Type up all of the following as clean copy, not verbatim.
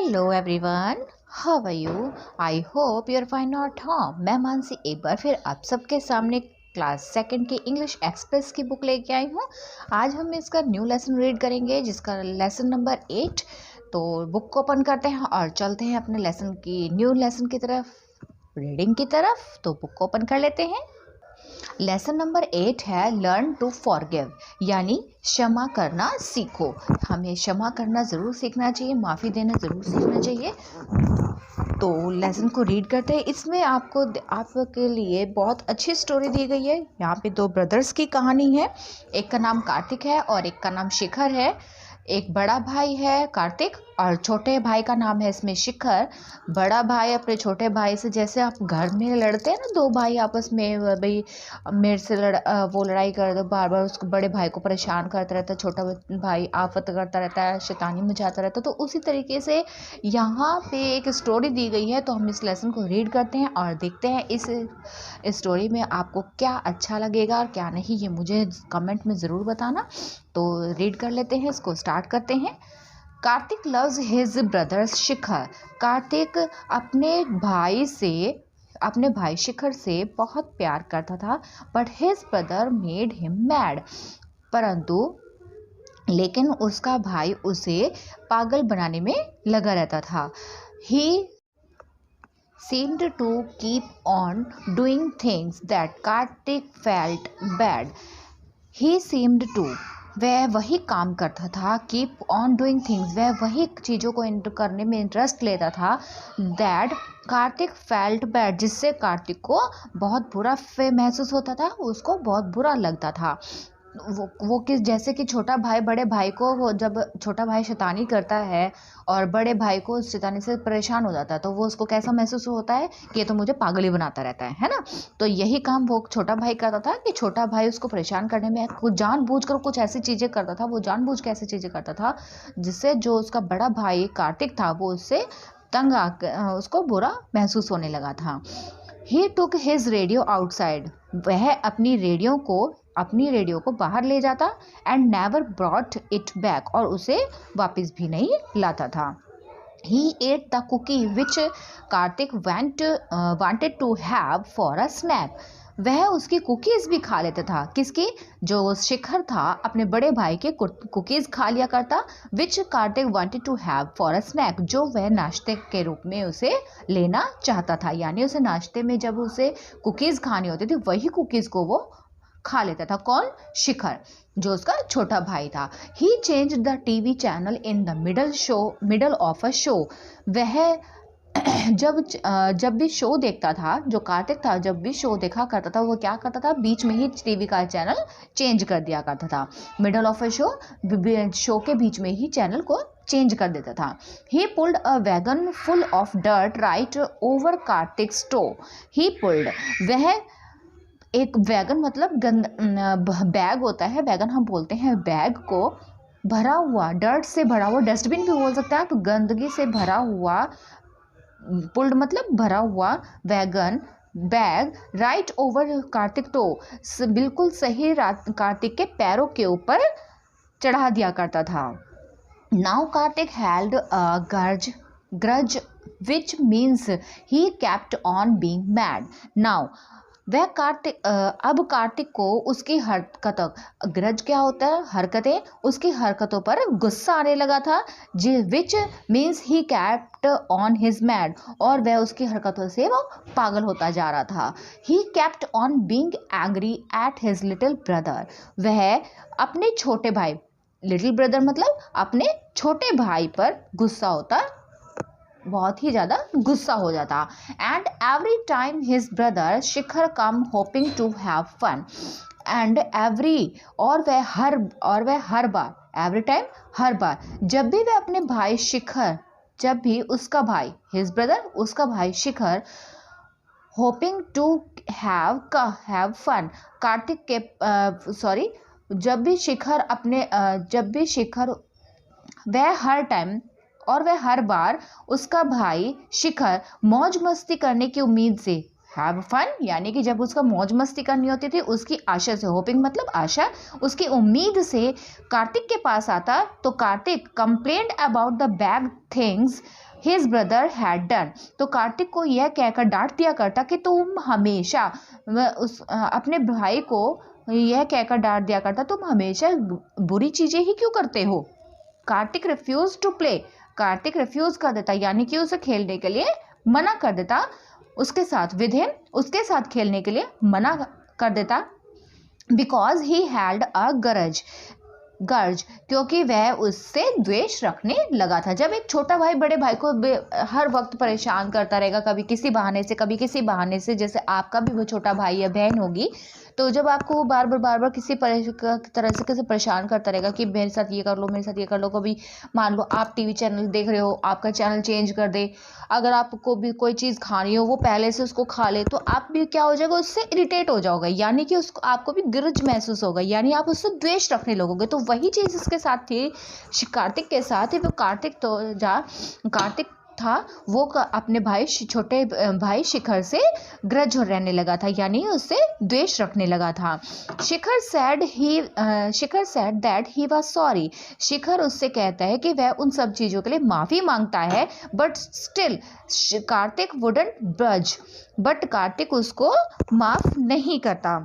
Hello everyone, how are you? I hope you are fine not home. मैं मानसी एक बार फिर आप सबके सामने क्लास सेकंड की इंग्लिश एक्सप्रेस की बुक लेके आई हूँ। आज हम इसका न्यू लेसन रीड करेंगे जिसका लेसन नंबर 8। तो बुक को ओपन करते हैं और चलते हैं अपने लेसन की न्यू लेसन की तरफ, रीडिंग की तरफ। तो बुक को ओपन कर लेते हैं। लेसन नंबर 8 है लर्न टू फॉरगिव, यानी क्षमा करना सीखो। हमें क्षमा करना ज़रूर सीखना चाहिए, माफ़ी देना ज़रूर सीखना चाहिए। तो लेसन को रीड करते हैं। इसमें आपके लिए बहुत अच्छी स्टोरी दी गई है। यहाँ पे दो ब्रदर्स की कहानी है। एक का नाम कार्तिक है और एक का नाम शिखर है। एक बड़ा भाई है कार्तिक और छोटे भाई का नाम है इसमें शिखर। बड़ा भाई अपने छोटे भाई से, जैसे आप घर में लड़ते हैं ना दो भाई आपस में, भाई मेरे से वो लड़ाई कर दो, बार बार उसको बड़े भाई को परेशान करता रहता है, छोटा भाई आफत करता रहता है, शैतानी मचाता रहता है। तो उसी तरीके से यहाँ पे एक स्टोरी दी गई है। तो हम इस लेसन को रीड करते हैं और देखते हैं इस स्टोरी में आपको क्या अच्छा लगेगा और क्या नहीं, ये मुझे कमेंट में ज़रूर बताना। तो रीड कर लेते हैं, इसको स्टार्ट करते हैं। कार्तिक लव्स हिज ब्रदर शिखर। कार्तिक अपने भाई शिखर से बहुत प्यार करता था, but his brother made him mad. लेकिन उसका भाई उसे पागल बनाने में लगा रहता था। He seemed to keep on doing things that Kartik felt bad. वह वही काम करता था, कीप ऑन डूइंग थिंग्स, वह वही चीज़ों को करने में इंटरेस्ट लेता था, दैट कार्तिक फेल्ट बैड, जिससे कार्तिक को बहुत बुरा महसूस होता था, उसको बहुत बुरा लगता था। वो किस, जैसे कि छोटा भाई बड़े भाई को, जब छोटा भाई शैतानी करता है और बड़े भाई को उस शैतानी से परेशान हो जाता है, तो वो उसको कैसा महसूस होता है कि ये तो मुझे पागल ही बनाता रहता है ना। तो यही काम वो छोटा भाई करता था कि छोटा भाई उसको परेशान करने में जानबूझकर कुछ ऐसी चीज़ें करता था, वो जानबूझ के ऐसी चीज़ें करता था जिससे जो उसका बड़ा भाई कार्तिक था वो उससे उसको बुरा महसूस होने लगा था। ही टुक हिज रेडियो आउटसाइड, वह अपनी रेडियो को बाहर ले जाता, and never brought it back, और उसे वापस भी नहीं लाता था। He ate the cookie which Kartik wanted to have for a snack. वह उसकी कुकीज़ भी खा लेता था। किसकी? जो शिखर था अपने बड़े भाई के कुकीज़ खा लिया करता, which Kartik wanted to have for a snack, जो वह नाश्ते के रूप में उसे लेना चाहता था। यानी उसे नाश्ते में जब उसे कुकीज़ खानी होती थी, वही कुकीज़ को वो खा लेता था। कौन? शिखर, जो उसका छोटा भाई था। He change the TV channel in the middle of a show. वह जब भी शो देखता था, जो कार्तिक था जब भी शो देखा करता था, वो क्या करता था, बीच में ही टीवी का चैनल चेंज कर दिया करता था। मिडल ऑफ अ शो के बीच में ही चैनल को चेंज कर देता था। ही pulled a wagon full of dirt right over Kartik stove. He pulled, वह एक वैगन मतलब बैग होता है, वैगन हम बोलते हैं बैग को, भरा हुआ, डर्ट से भरा हुआ, डस्टबिन भी बोल सकता है। तो गंदगी से भरा हुआ, पुल्ड मतलब भरा हुआ wagon bag, right over Kartik tow, बिल्कुल सही कार्तिक के पैरों के ऊपर चढ़ा दिया करता था। Now Kartik held a grudge which means he kept on being mad. Now वह अब कार्तिक को उसकी हरकतों, ग्रज क्या होता है? हरकतें, उसकी हरकतों पर गुस्सा आने लगा था, which means he kept on his mad, और वह उसकी हरकतों से वो पागल होता जा रहा था। He kept on being angry at his little brother, वह अपने छोटे भाई, लिटिल ब्रदर मतलब अपने छोटे भाई पर गुस्सा होता, बहुत ही ज़्यादा गुस्सा हो जाता। And every time his brother Shikhar come hoping to have fun, and और वह हर बार, एवरी टाइम हर बार, जब भी वह अपने भाई शिखर, जब भी उसका भाई हिज ब्रदर, उसका भाई Shikhar, hoping to have fun, Kartik के वह हर बार उसका भाई शिखर मौज मस्ती करने की उम्मीद से, हैव फन यानी कि जब उसका मौज मस्ती करनी होती थी, उसकी आशा से, होपिंग मतलब आशा, उसकी उम्मीद से कार्तिक के पास आता, तो Kartik complained about the bad things his brother had done. तो कार्तिक को यह कहकर डांट दिया करता कि तुम हमेशा अपने भाई को यह कहकर डांट दिया करता तुम हमेशा बुरी चीजें ही क्यों करते हो। Kartik refuse to play, Kartik refuse कर देता यानी कि उसे खेलने के लिए मना कर देता, उसके साथ विद हिम, उसके साथ खेलने के लिए मना कर देता। बिकॉज ही हैड अ गर्ज, क्योंकि वह उससे द्वेष रखने लगा था। जब एक छोटा भाई बड़े भाई को हर वक्त परेशान करता रहेगा, कभी किसी बहाने से कभी किसी बहाने से, जैसे आपका भी वो छोटा भाई या बहन होगी, तो जब आपको वो बार बार किसी तरह से कैसे परेशान करता रहेगा कि मेरे साथ ये कर लो, मेरे साथ ये कर लो। कभी मान लो आप टीवी चैनल देख रहे हो, आपका चैनल चेंज कर दे, अगर आपको भी कोई चीज़ खानी हो वो पहले से उसको खा ले, तो आप भी क्या हो जाएगा, उससे इरिटेट हो जाओगे, यानी कि उसको आपको भी गिरज महसूस होगा, यानी आप उससे द्वेष रखने लगोगे। तो वही चीज़ इसके साथ थी, कार्तिक के साथ ही। वो कार्तिक था वो अपने भाई छोटे भाई शिखर से ग्रज रहने लगा था, यानी उससे द्वेष रखने लगा था। Shikhar said that he was sorry, Shikhar उससे कहता है कि वह उन सब चीज़ों के लिए माफ़ी मांगता है, but still Kartik wouldn't Braj, but Kartik उसको माफ़ नहीं करता।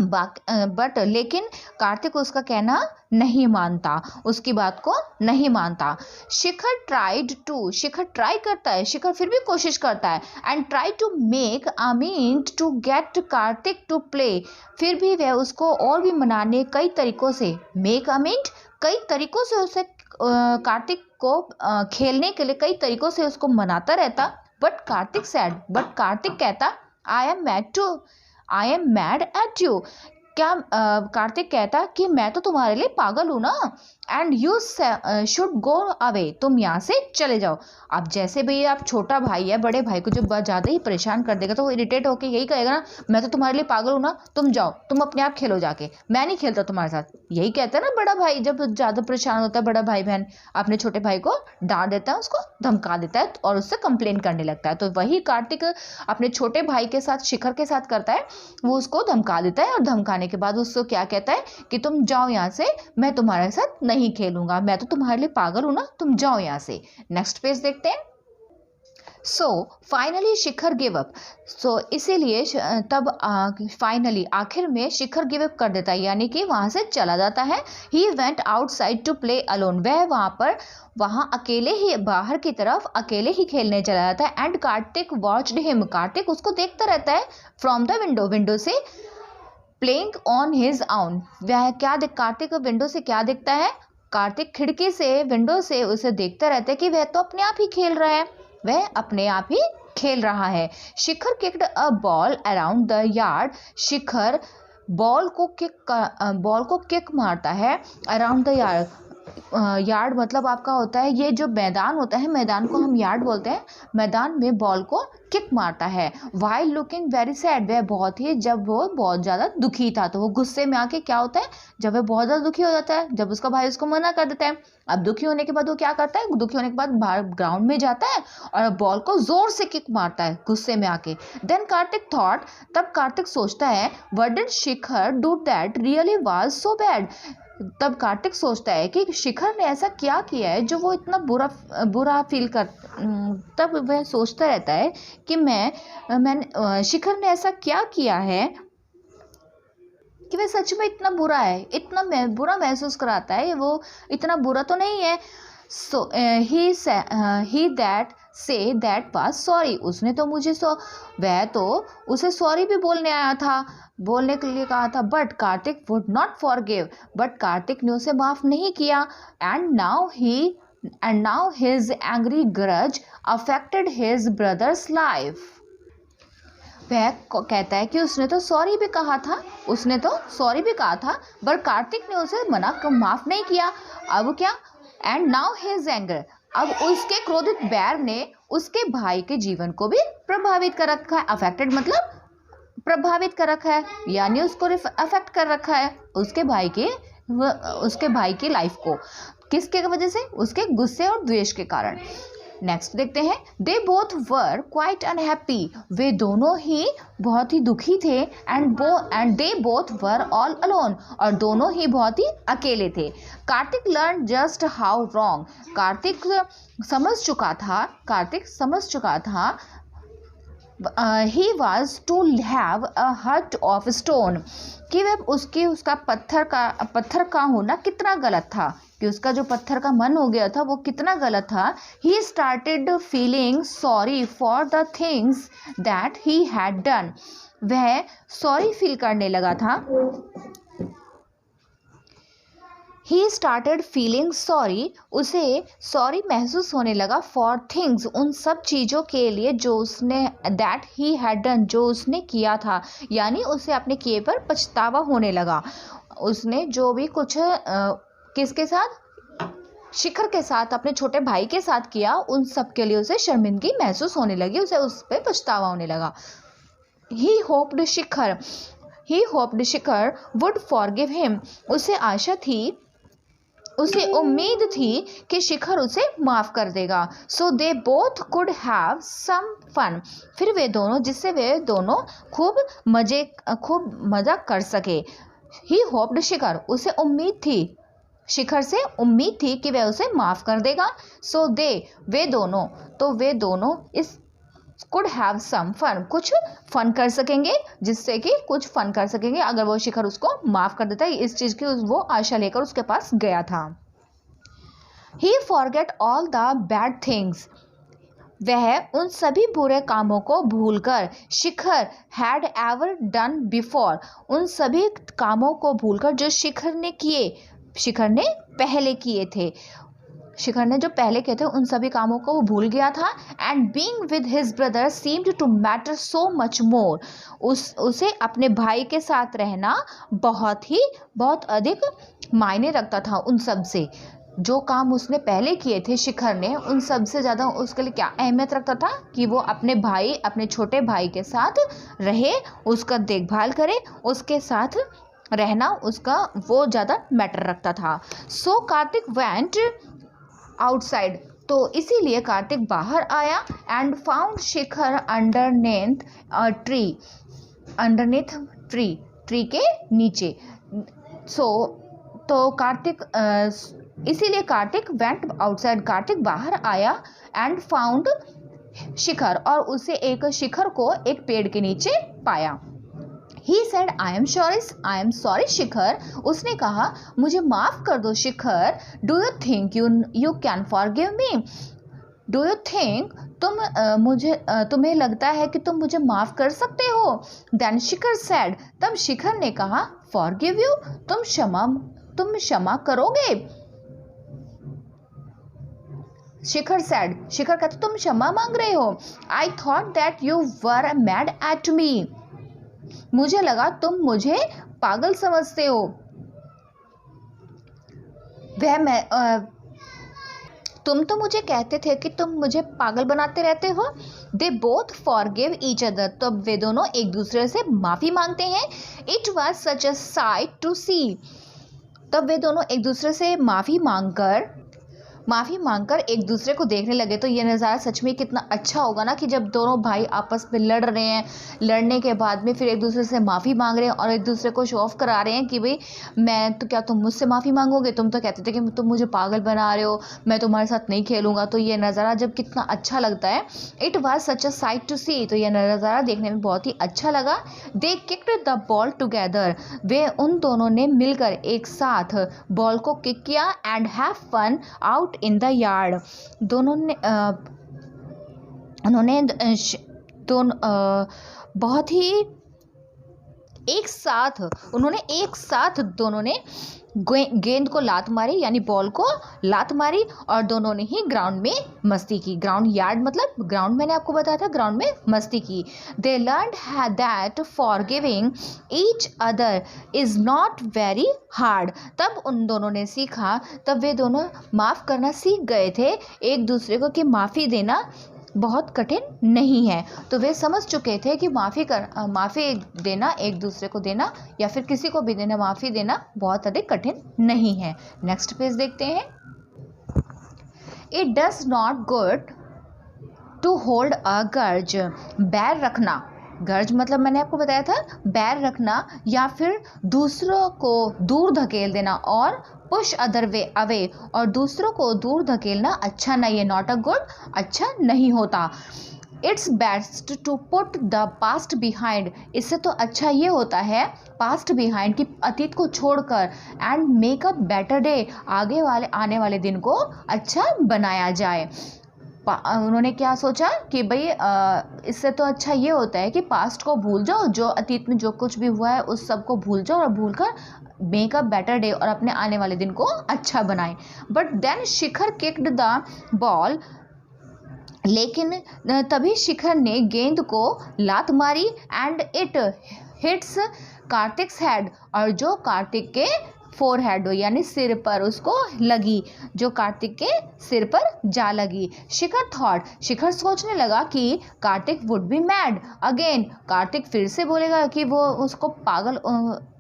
बट लेकिन कार्तिक उसका कहना नहीं मानता, उसकी बात को नहीं मानता। शिखर ट्राई करता है, शिखर फिर भी कोशिश करता है, and try to make Amin to get Kartik to play, फिर भी वह उसको और भी मनाने कई तरीकों से, मेक अमीन कई तरीकों से उसे कार्तिक को खेलने के लिए कई तरीकों से उसको मनाता रहता। बट कार्तिक कहता I am mad at you, क्या कार्तिक कहता कि मैं तो तुम्हारे लिए पागल हूं ना, and you should go away, तुम यहाँ से चले जाओ। अब जैसे भी आप छोटा भाई है, बड़े भाई को जब ज़्यादा ही परेशान कर देगा तो वो इरिटेट होकर यही कहेगा ना, मैं तो तुम्हारे लिए पागल हूँ ना, तुम जाओ, तुम अपने आप खेलो जाके, मैं नहीं खेलता तुम्हारे साथ। यही कहता है ना बड़ा भाई, जब ज़्यादा परेशान होता है बड़ा भाई बहन अपने छोटे भाई को डांट देता है, उसको धमका देता है और उससे कंप्लेन करने लगता है। तो वही कार्तिक अपने छोटे भाई के साथ, शिखर के साथ करता है, वो उसको धमका देता है और धमकाने के बाद उसको क्या कहता है कि तुम जाओ यहाँ से, मैं तुम्हारे साथ नहीं खेलूंगा, मैं तो तुम्हारे लिए पागल हूं ना, तुम जाओ यहाँ से। नेक्स्ट पेज देखते हैं। सो फाइनली शिखर गिव अप, सो इसीलिए तब फाइनली आखिर में शिखर गिव अप कर देता है, यानी कि वहां से चला जाता है। He went outside to play alone, वह वहां अकेले ही, बाहर की तरफ अकेले ही खेलने चला जाता है। And Kartik watched him, Kartik उसको देखता रहता है फ्रॉम द विंडो से, प्लेइंग ऑन हिज ओन। वह क्या कार्तिक विंडो से क्या देखता है, कार्तिक खिड़की से, विंडो से उसे देखता रहता है कि वह तो अपने आप ही खेल रहा है, वह अपने आप ही खेल रहा है। Shikhar kicked a ball around the yard, Shikhar ball को किक मारता है अराउंड द यार्ड। यार्ड मतलब आपका होता है ये जो मैदान होता है, मैदान को हम यार्ड बोलते हैं, मैदान में बॉल को किक मारता है। वाइल लुकिंग वेरी सैड, वह जब वो बहुत ज़्यादा दुखी था, तो वो गुस्से में आके क्या होता है, जब वह बहुत ज़्यादा दुखी हो जाता है, जब उसका भाई उसको मना कर देता है, अब दुखी होने के बाद वो क्या करता है, दुखी होने के बाद बाहर ग्राउंड में जाता है और बॉल को जोर से किक मारता है गुस्से में आके। देन कार्तिक थॉट, तब कार्तिक सोचता है, what did Shikhar do that really was so bad, तब कार्तिक सोचता है कि शिखर ने ऐसा क्या किया है जो वो इतना बुरा फील कर, तब वह सोचता रहता है कि मैंने शिखर ने ऐसा क्या किया है कि वह सच में इतना बुरा है, इतना बुरा महसूस कराता है, वो इतना बुरा तो नहीं है। सो ही दैट वाज सॉरी, उसने तो मुझे वह तो उसे सॉरी भी बोलने के लिए कहा था। But Kartik would not forgive, but Kartik ने उसे माफ नहीं किया। And now his angry grudge affected his brothers life, वह कहता है कि उसने तो सॉरी भी कहा था, बट कार्तिक ने उसे माफ नहीं किया। अब क्या, एंड नाउ हिज एंगर, अब उसके क्रोधित बैर ने उसके भाई के जीवन को भी प्रभावित कर रखा है। अफेक्टेड मतलब प्रभावित कर रखा है, यानी उसको अफेक्ट कर रखा है उसके भाई की लाइफ को, किसके वजह से, उसके गुस्से और द्वेष के कारण। नेक्स्ट देखते हैं, they both were quite unhappy, वे दोनों ही बहुत ही दुखी थे, and they both were all alone, और दोनों ही बहुत ही अकेले थे। Kartik learn just how wrong, Kartik समझ चुका था he was to have a heart of stone, कि वह उसका पत्थर का होना कितना गलत था, कि उसका जो पत्थर का मन हो गया था वो कितना गलत था। He started feeling sorry for the things that he had done, वह सॉरी फील करने लगा था। ही स्टार्टेड फीलिंग सॉरी, उसे सॉरी महसूस होने लगा फॉर थिंग्स, उन सब चीज़ों के लिए जो उसने दैट ही हैड डन, जो उसने किया था, यानी उसे अपने किए पर पछतावा होने लगा। उसने जो भी कुछ किसके साथ, शिखर के साथ, अपने छोटे भाई के साथ किया, उन सब के लिए उसे शर्मिंदगी महसूस होने लगी, उसे उस पर पछतावा होने लगा। He hoped Shikhar would forgive him, उसे उम्मीद थी कि शिखर उसे माफ कर देगा। So they both could have some fun, फिर वे दोनों, जिससे वे दोनों खूब मजा कर सके। ही होप्ड शिखर, उसे उम्मीद थी, शिखर से उम्मीद थी कि वह उसे माफ कर देगा। सो वे दोनों इस कुड हैव सम फन, कुछ फन कर सकेंगे, जिससे कि कुछ फन कर सकेंगे अगर वो शिखर उसको माफ कर देता है। इस चीज की वो आशा लेकर उसके पास गया था। He forget all the bad things, वह उन सभी बुरे कामों को भूलकर, Shikhar had ever done before, उन सभी कामों को भूलकर जो शिखर ने पहले किए थे, शिखर ने जो पहले किए थे उन सभी कामों को वो भूल गया था। And being with his brother seemed to matter so much more, उसे अपने भाई के साथ रहना बहुत अधिक मायने रखता था। उन सब से जो काम उसने पहले किए थे शिखर ने, उन सब से ज़्यादा उसके लिए क्या अहमियत रखता था कि वो अपने छोटे भाई के साथ रहे, उसका देखभाल करे, उसके साथ रहना उसका वो ज़्यादा मैटर रखता था। सो कार्तिक वेंट आउटसाइड, तो इसीलिए कार्तिक बाहर आया। And found Shikhar underneath tree के नीचे। इसीलिए कार्तिक वेंट आउटसाइड, कार्तिक बाहर आया। एंड फाउंड शिखर, और उसे शिखर को एक पेड़ के नीचे पाया। He said, I am sorry शिखर, उसने कहा मुझे माफ कर दो शिखर। Do you think you can forgive me? Do you think तुम्हें लगता है कि तुम मुझे माफ कर सकते हो? Then शिखर said, तब शिखर ने कहा forgive you, तुम क्षमा करोगे? शिखर कहता तुम क्षमा मांग रहे हो। I thought that you were mad at me, मुझे लगा तुम मुझे पागल समझते हो। तुम तो मुझे कहते थे कि तुम मुझे पागल बनाते रहते हो। They both forgive each other, तब वे दोनों एक दूसरे से माफी मांगते हैं। It was such a sight to see, तब वे दोनों एक दूसरे से माफी मांगकर एक दूसरे को देखने लगे। तो ये नज़ारा सच में कितना अच्छा होगा ना, कि जब दोनों भाई आपस में लड़ रहे हैं, लड़ने के बाद में फिर एक दूसरे से माफ़ी मांग रहे हैं और एक दूसरे को शो ऑफ करा रहे हैं कि भाई क्या तुम मुझसे माफ़ी मांगोगे, तुम तो कहते थे कि तुम मुझे पागल बना रहे हो, मैं तुम्हारे साथ नहीं खेलूंगा। तो ये नज़ारा जब कितना अच्छा लगता है। It was such a sight to see, तो यह नज़ारा देखने में बहुत ही अच्छा लगा। They kicked the ball together, वे उन दोनों ने मिलकर एक साथ बॉल को किक किया। And have fun out in the yard, उन्होंने बहुत ही एक साथ दोनों ने गेंद को लात मारी, यानी बॉल को लात मारी, और दोनों ने ही ग्राउंड में मस्ती की। ग्राउंड यार्ड मतलब ग्राउंड, मैंने आपको बताया था, ग्राउंड में मस्ती की। They learned that forgiving each other is not very hard, तब उन दोनों ने सीखा, तब वे दोनों माफ़ करना सीख गए थे एक दूसरे को, कि माफ़ी देना बहुत कठिन नहीं है। तो वे समझ चुके थे कि माफ़ी देना, एक दूसरे को देना या फिर किसी को भी देना, माफ़ी देना बहुत अधिक कठिन नहीं है। नेक्स्ट पेज देखते हैं। It does not good to hold a grudge, बैर रखना, गर्ज मतलब मैंने आपको बताया था बैर रखना या फिर दूसरों को दूर धकेल देना, और पुश अदर वे अवे, और दूसरों को दूर धकेलना अच्छा नहीं है, नॉट अ गुड, अच्छा नहीं होता। It's best to put the past behind, इससे तो अच्छा ये होता है पास्ट बिहाइंड कि अतीत को छोड़कर, and make a better day, आगे वाले आने वाले दिन को अच्छा बनाया जाए। उन्होंने क्या सोचा कि भाई इससे तो अच्छा ये होता है कि पास्ट को भूल जाओ, जो अतीत में जो कुछ भी हुआ है उस सब को भूल जाओ और भूल कर मेक अ बेटर डे और अपने आने वाले दिन को अच्छा बनाएं। But then Shikhar kicked the ball, लेकिन तभी शिखर ने गेंद को लात मारी, and it hits Kartik's head, और जो कार्तिक के फोर हेड यानी सिर पर उसको लगी, जो कार्तिक के सिर पर जा लगी। शिखर थॉट, शिखर सोचने लगा कि Kartik would be mad again, Kartik फिर से बोलेगा कि वो उसको पागल,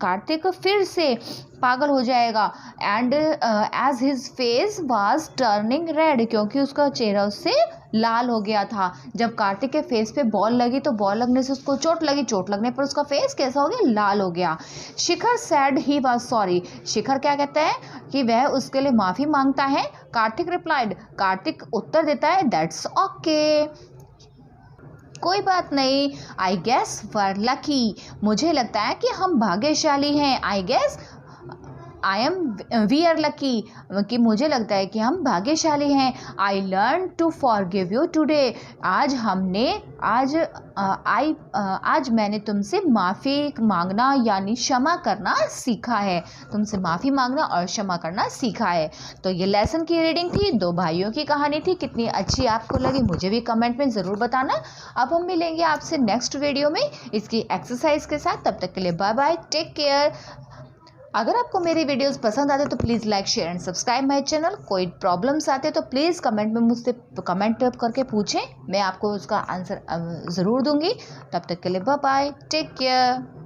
कार्तिक फिर से पागल हो जाएगा। And as his face was turning red, क्योंकि उसका चेहरा उससे लाल हो गया था। जब कार्तिक के फेस पे बॉल लगी तो बॉल लगने से उसको चोट लगी, चोट लगने पर उसका फेस कैसा हो गया, लाल हो गया। शिखर सैड ही वाज सॉरी, शिखर क्या कहता है कि वह उसके लिए माफ़ी मांगता है। कार्तिक रिप्लाइड, कार्तिक उत्तर देता है दैट्स ओके, कोई बात नहीं। आई गेस वर लकी, मुझे लगता है कि हम भाग्यशाली हैं। I guess I am we are lucky, कि मुझे लगता है कि हम भाग्यशाली हैं। I learn to forgive you today, आज हमने आज मैंने तुमसे माफ़ी मांगना यानी क्षमा करना सीखा है, तुमसे माफ़ी मांगना और क्षमा करना सीखा है। तो ये लेसन की रीडिंग थी, दो भाइयों की कहानी थी, कितनी अच्छी आपको लगी मुझे भी कमेंट में ज़रूर बताना। अब हम मिलेंगे आपसे नेक्स्ट वीडियो में इसकी एक्सरसाइज के साथ, तब तक के लिए बाय बाय, टेक केयर। अगर आपको मेरी वीडियोस पसंद आते तो please like share and subscribe my channel. कोई प्रॉब्लम्स आते तो प्लीज़ कमेंट में मुझसे कमेंट करके पूछें, मैं आपको उसका आंसर ज़रूर दूंगी। तब तक के लिए बाय बाय, टेक केयर।